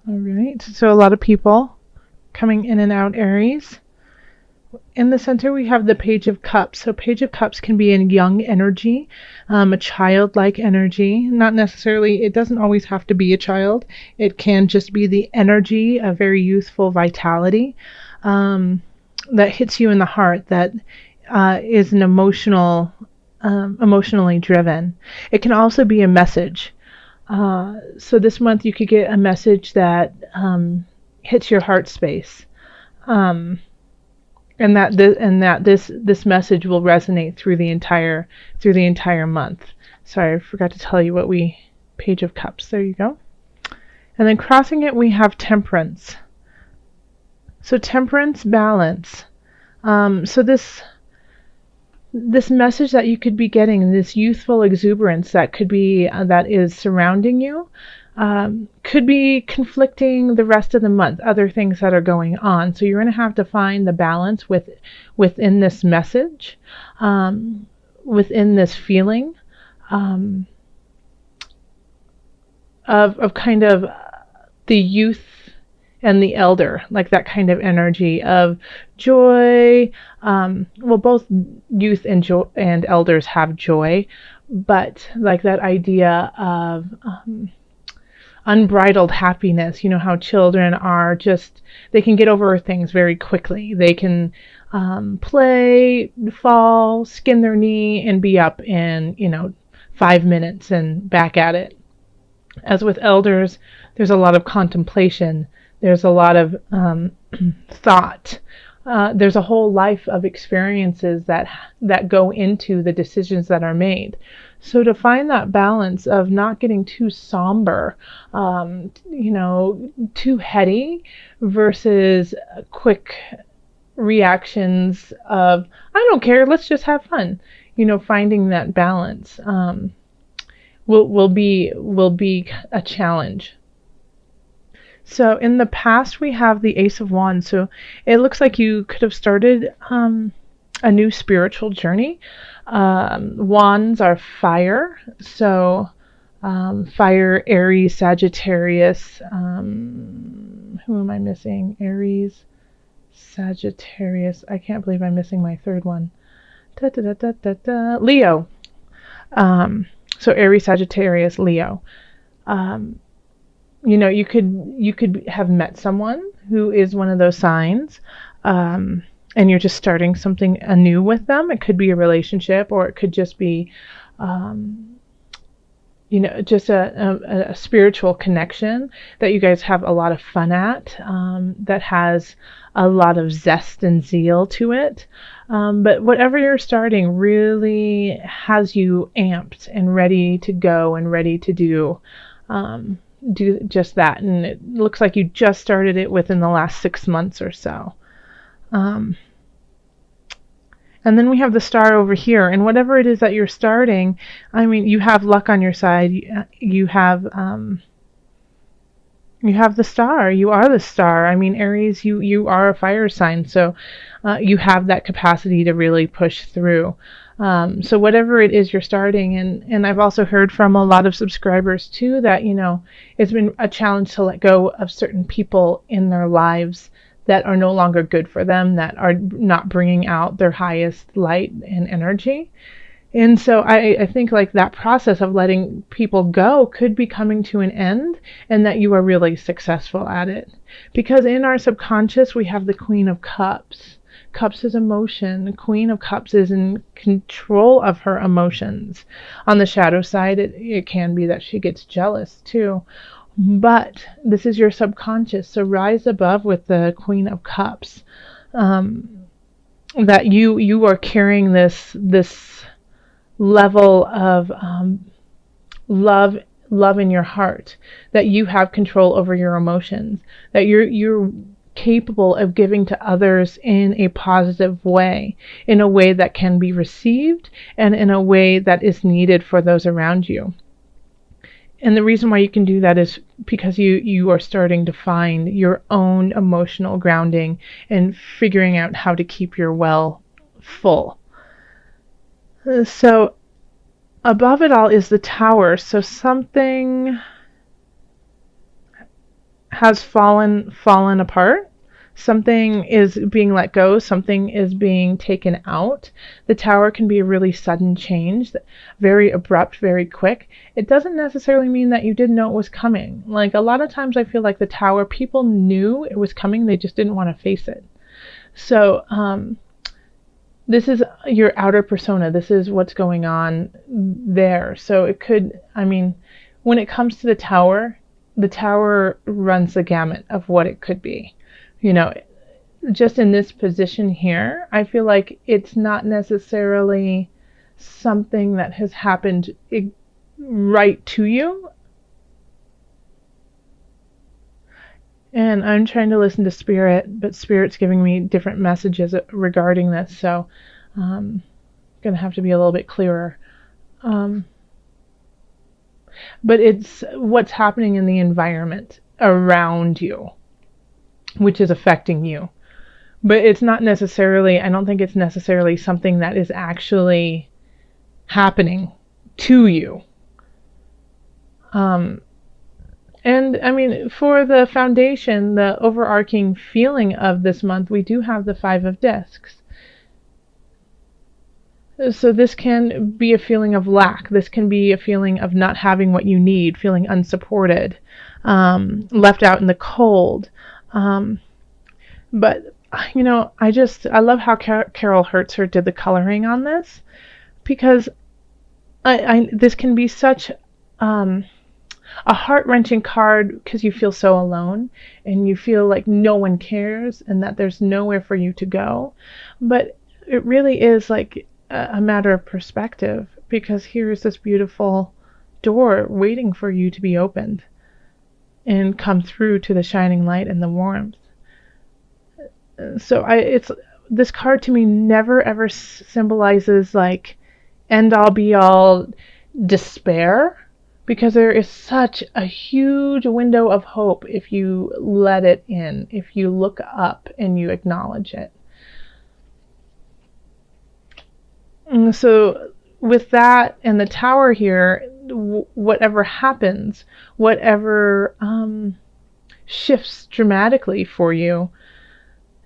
All right, so a lot of people coming in and out, Aries. In the center, we have the Page of Cups. So Page of Cups can be in young energy, a childlike energy. Not necessarily, it doesn't always have to be a child. It can just be the energy of very youthful vitality that hits you in the heart, that is an emotionally driven. It can also be a message. So this month you could get a message that hits your heart space. And this message will resonate through the entire month. Sorry, I forgot to tell you what Page of Cups. There you go. And then crossing it, we have Temperance. So Temperance, balance. So this message that you could be getting, this youthful exuberance that could be that is surrounding you, could be conflicting the rest of the month, other things that are going on. So you're going to have to find the balance within this message, within this feeling of kind of the youth and the elder, like that kind of energy of joy. Well, both youth and elders have joy, but like that idea of unbridled happiness. You know how children are just, they can get over things very quickly. They can play, fall, skin their knee, and be up in 5 minutes and back at it. As with elders, there's a lot of contemplation. There's a lot of thought. There's a whole life of experiences that go into the decisions that are made. So to find that balance of not getting too somber, too heady, versus quick reactions of, I don't care, let's just have fun. Finding that balance will be a challenge. So in the past, we have the Ace of Wands. So it looks like you could have started a new spiritual journey. Wands are fire. So fire, Aries, Sagittarius. Who am I missing? Aries, Sagittarius. I can't believe I'm missing my third one. Leo. So Aries, Sagittarius, Leo. You could have met someone who is one of those signs, and you're just starting something anew with them. It could be a relationship, or it could just be, just a spiritual connection that you guys have a lot of fun at, that has a lot of zest and zeal to it. But whatever you're starting really has you amped and ready to go and ready to do just that. And it looks like you just started it within the last 6 months or so. And then we have the star over here, and whatever it is that you're starting, I mean, you have luck on your side. You have the star. You are the star. I mean, Aries, you are a fire sign, so you have that capacity to really push through. So whatever it is you're starting, and I've also heard from a lot of subscribers too that, it's been a challenge to let go of certain people in their lives that are no longer good for them, that are not bringing out their highest light and energy. And so I think like that process of letting people go could be coming to an end, and that you are really successful at it. Because in our subconscious, we have the Queen of Cups. Cups is emotion. The Queen of Cups is in control of her emotions. On the shadow side, it can be that she gets jealous too. But this is your subconscious. So rise above with the Queen of Cups. That you are carrying this level of love in your heart. That you have control over your emotions. That you're capable of giving to others in a positive way, in a way that can be received, and in a way that is needed for those around you. And the reason why you can do that is because you are starting to find your own emotional grounding and figuring out how to keep your well full. So above it all is the Tower. So something has fallen apart. Something is being let go, something is being taken out. The Tower can be a really sudden change, very abrupt, very quick. It doesn't necessarily mean that you didn't know it was coming. Like a lot of times I feel like the Tower, people knew it was coming, they just didn't want to face it. So this is your outer persona. This is what's going on there. So it could, I mean, when it comes to the Tower runs the gamut of what it could be. You know, just in this position here, I feel like it's not necessarily something that has happened right to you. And I'm trying to listen to Spirit, but Spirit's giving me different messages regarding this, so I'm going to have to be a little bit clearer. But it's what's happening in the environment around you, which is affecting you. But it's not necessarily, I don't think it's necessarily something that is actually happening to you. And I mean, for the foundation, the overarching feeling of this month, we do have the Five of Discs. So this can be a feeling of lack. This can be a feeling of not having what you need, feeling unsupported, left out in the cold. But, you know, I love how Carol Hertzer did the coloring on this, because this can be such a heart-wrenching card because you feel so alone and you feel like no one cares and that there's nowhere for you to go. But it really is like a matter of perspective, because here is this beautiful door waiting for you to be opened and come through to the shining light and the warmth. So it's this card to me never ever symbolizes like end all be all despair, because there is such a huge window of hope if you let it in, if you look up and you acknowledge it. And so with that and the Tower here, whatever happens, whatever shifts dramatically for you,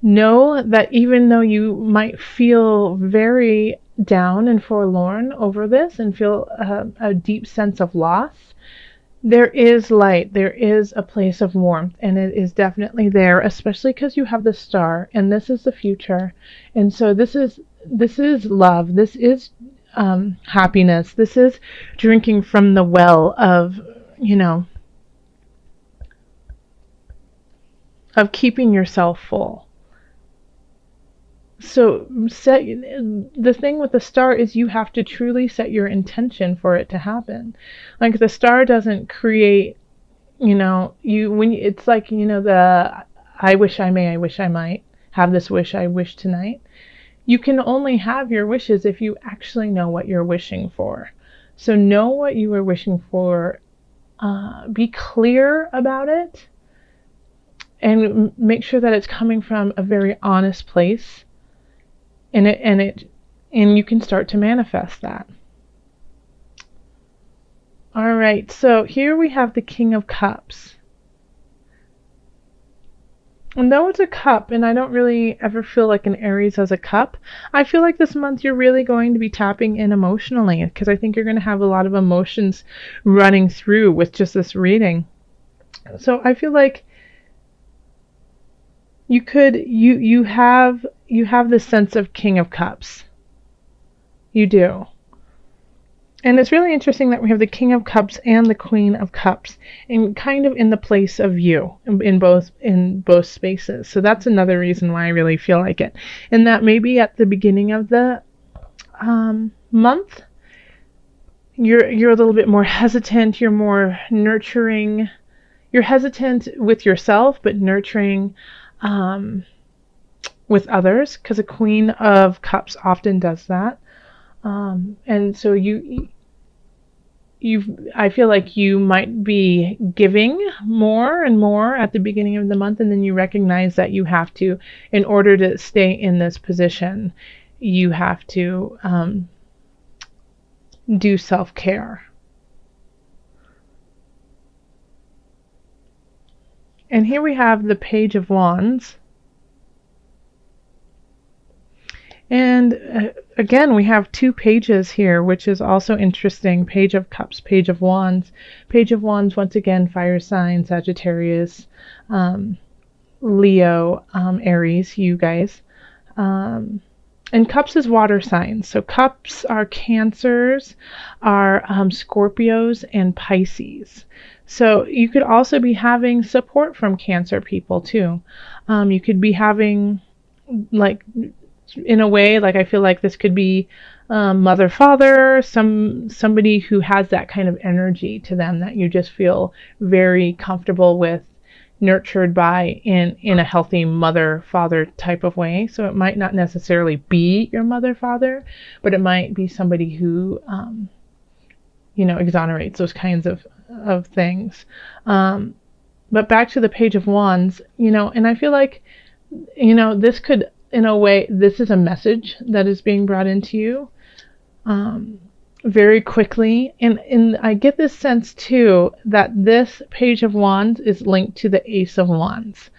know that even though you might feel very down and forlorn over this and feel a deep sense of loss, there is light, there is a place of warmth, and it is definitely there, especially because you have the Star, and this is the future. And so this is love, this is happiness, this is drinking from the well of, you know, of keeping yourself full. So the thing with the Star is you have to truly set your intention for it to happen. Like the Star doesn't create, you know, it's like, you know, the I wish I may, I wish I might have this wish, I wish tonight. You can only have your wishes if you actually know what you're wishing for. So know what you are wishing for, be clear about it, and make sure that it's coming from a very honest place. And you can start to manifest that. All right, so here we have the King of Cups. And though it's a cup, and I don't really ever feel like an Aries has a cup, I feel like this month you're really going to be tapping in emotionally, because I think you're going to have a lot of emotions running through with just this reading. So I feel like you have this sense of King of Cups. You do. And it's really interesting that we have the King of Cups and the Queen of Cups and kind of in the place of you in both spaces. So that's another reason why I really feel like it. And that maybe at the beginning of the month, you're a little bit more hesitant, you're more nurturing. You're hesitant with yourself, but nurturing with others, because a Queen of Cups often does that. And so I feel like you might be giving more and more at the beginning of the month, and then you recognize that you have to, in order to stay in this position, you have to do self-care. And here we have the Page of Wands. And again, we have two pages here, which is also interesting. Page of Cups, Page of Wands. Page of Wands, once again, fire sign, Sagittarius, Leo, Aries, you guys. And Cups is water signs. So Cups are Cancers, are Scorpios, and Pisces. So you could also be having support from Cancer people too. You could be having, like, in a way, like I feel like this could be mother, father, somebody who has that kind of energy to them that you just feel very comfortable with, nurtured by in a healthy mother father type of way. So it might not necessarily be your mother father, but it might be somebody who exonerates those kinds of things. But back to the Page of Wands, and I feel like this could, in a way, this is a message that is being brought into you very quickly. And I get this sense too that this Page of Wands is linked to the Ace of Wands.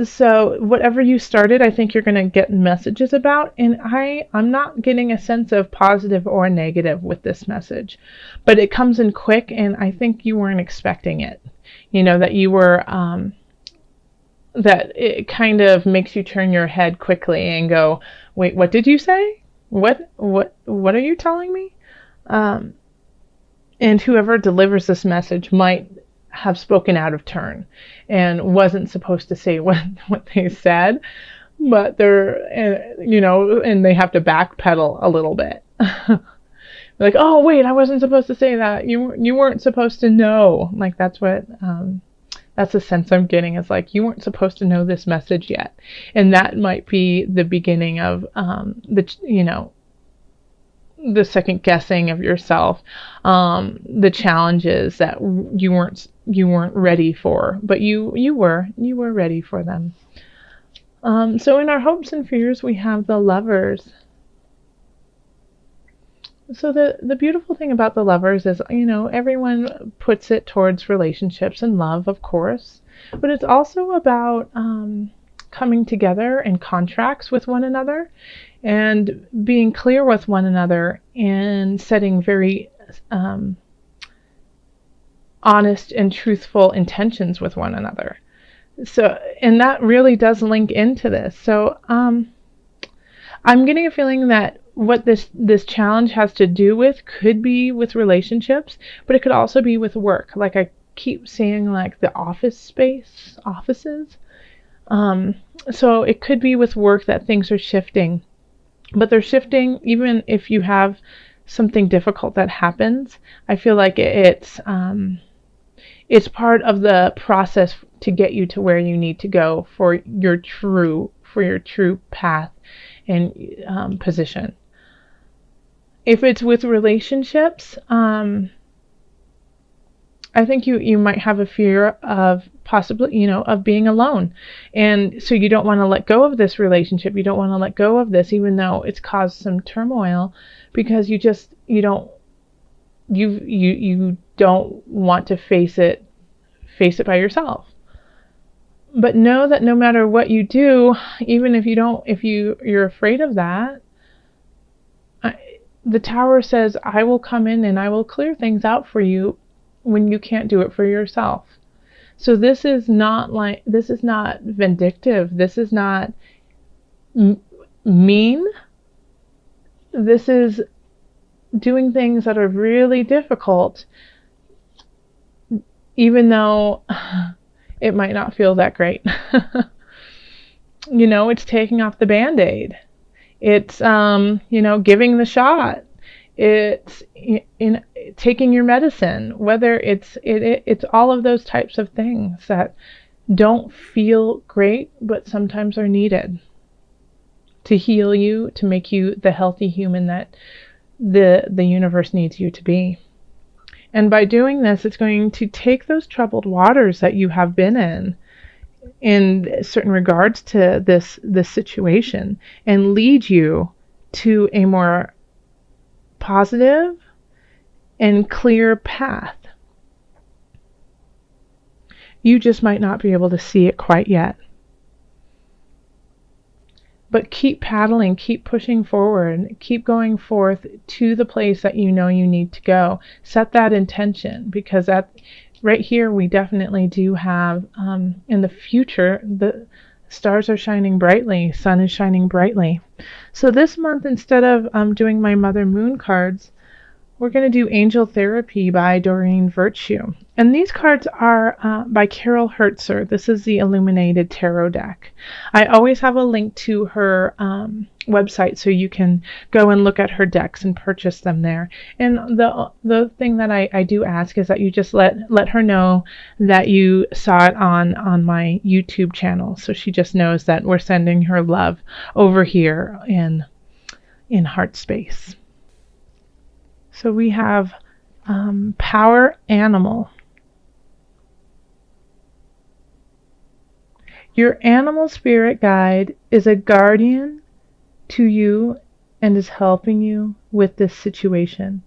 So whatever you started, I think you're going to get messages about. And I'm not getting a sense of positive or negative with this message. But it comes in quick, and I think you weren't expecting it. That you were... that it kind of makes you turn your head quickly and go, wait, what did you say? What are you telling me? And whoever delivers this message might have spoken out of turn and wasn't supposed to say what they said, but they're, and they have to backpedal a little bit. Like, oh, wait, I wasn't supposed to say that. You weren't supposed to know. Like, that's what... that's the sense I'm getting. It's like, you weren't supposed to know this message yet. And that might be the beginning of the second guessing of yourself, the challenges that you weren't ready for, but you were ready for them. So in our hopes and fears, we have the Lovers. So the beautiful thing about the Lovers is, everyone puts it towards relationships and love, of course, but it's also about coming together in contracts with one another and being clear with one another and setting very honest and truthful intentions with one another. So, and that really does link into this. So I'm getting a feeling that what this challenge has to do with could be with relationships, but it could also be with work. Like I keep seeing, like, the offices. So it could be with work that things are shifting, but they're shifting even if you have something difficult that happens. I feel like it's part of the process to get you to where you need to go for your true path and position. If it's with relationships, I think you might have a fear of possibly, of being alone. And so you don't want to let go of this relationship. You don't want to let go of this, even though it's caused some turmoil, because you don't want to face it by yourself. But know that no matter what you do, even if you're afraid of that, the Tower says, I will come in and I will clear things out for you when you can't do it for yourself. So this is not vindictive. This is not mean. This is doing things that are really difficult, even though it might not feel that great. It's taking off the Band-Aid. It's, giving the shot. It's taking your medicine, whether it's all of those types of things that don't feel great, but sometimes are needed to heal you, to make you the healthy human that the universe needs you to be. And by doing this, it's going to take those troubled waters that you have been in certain regards to this situation, and lead you to a more positive and clear path. You just might not be able to see it quite yet. But keep paddling, keep pushing forward, keep going forth to the place that you know you need to go. Set that intention, because right here we definitely do have, in the future, the stars are shining brightly, sun is shining brightly. So this month, instead of doing my Mother Moon cards, we're going to do Angel Therapy by Doreen Virtue. And these cards are by Carol Hertzer. This is the Illuminated Tarot deck. I always have a link to her website, so you can go and look at her decks and purchase them there. And the thing that I do ask is that you just let her know that you saw it on my YouTube channel, so she just knows that we're sending her love over here in heart space. So we have Power Animal. Your animal spirit guide is a guardian to you and is helping you with this situation.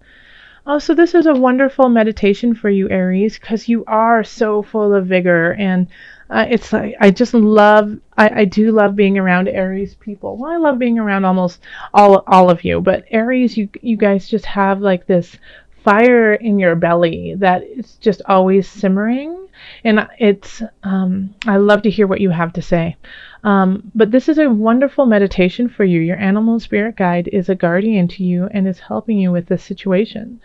Oh, so this is a wonderful meditation for you, Aries, because you are so full of vigor, and it's like I do love being around Aries people. Well, I love being around almost all of you, but Aries, you guys just have like this fire in your belly that is just always simmering, and I love to hear what you have to say. But this is a wonderful meditation for you. Your animal spirit guide is a guardian to you and is helping you with this situation.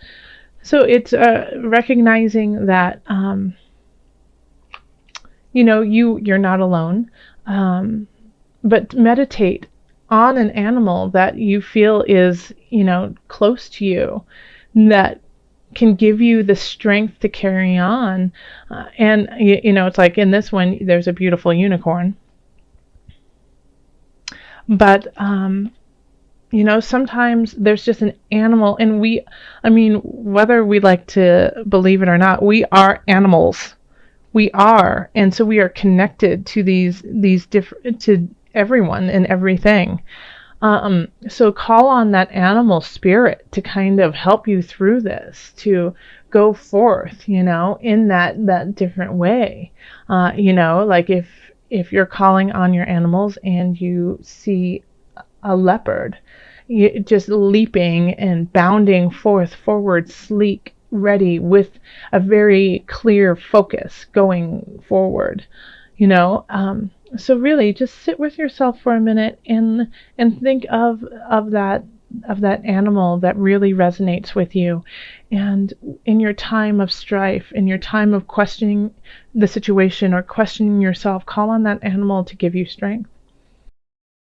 So it's recognizing that you're not alone, but meditate on an animal that you feel is close to you, that can give you the strength to carry on. And it's like in this one, there's a beautiful unicorn. But sometimes there's just an animal, and whether we like to believe it or not, we are animals. We are, and so we are connected to these different, to everyone and everything. So call on that animal spirit to kind of help you through this, to go forth, in that different way. Like if you're calling on your animals and you see a leopard, just leaping and bounding forward, sleek, ready, with a very clear focus going forward, so really just sit with yourself for a minute and think of that animal that really resonates with you. And in your time of strife, in your time of questioning the situation or questioning yourself, call on that animal to give you strength.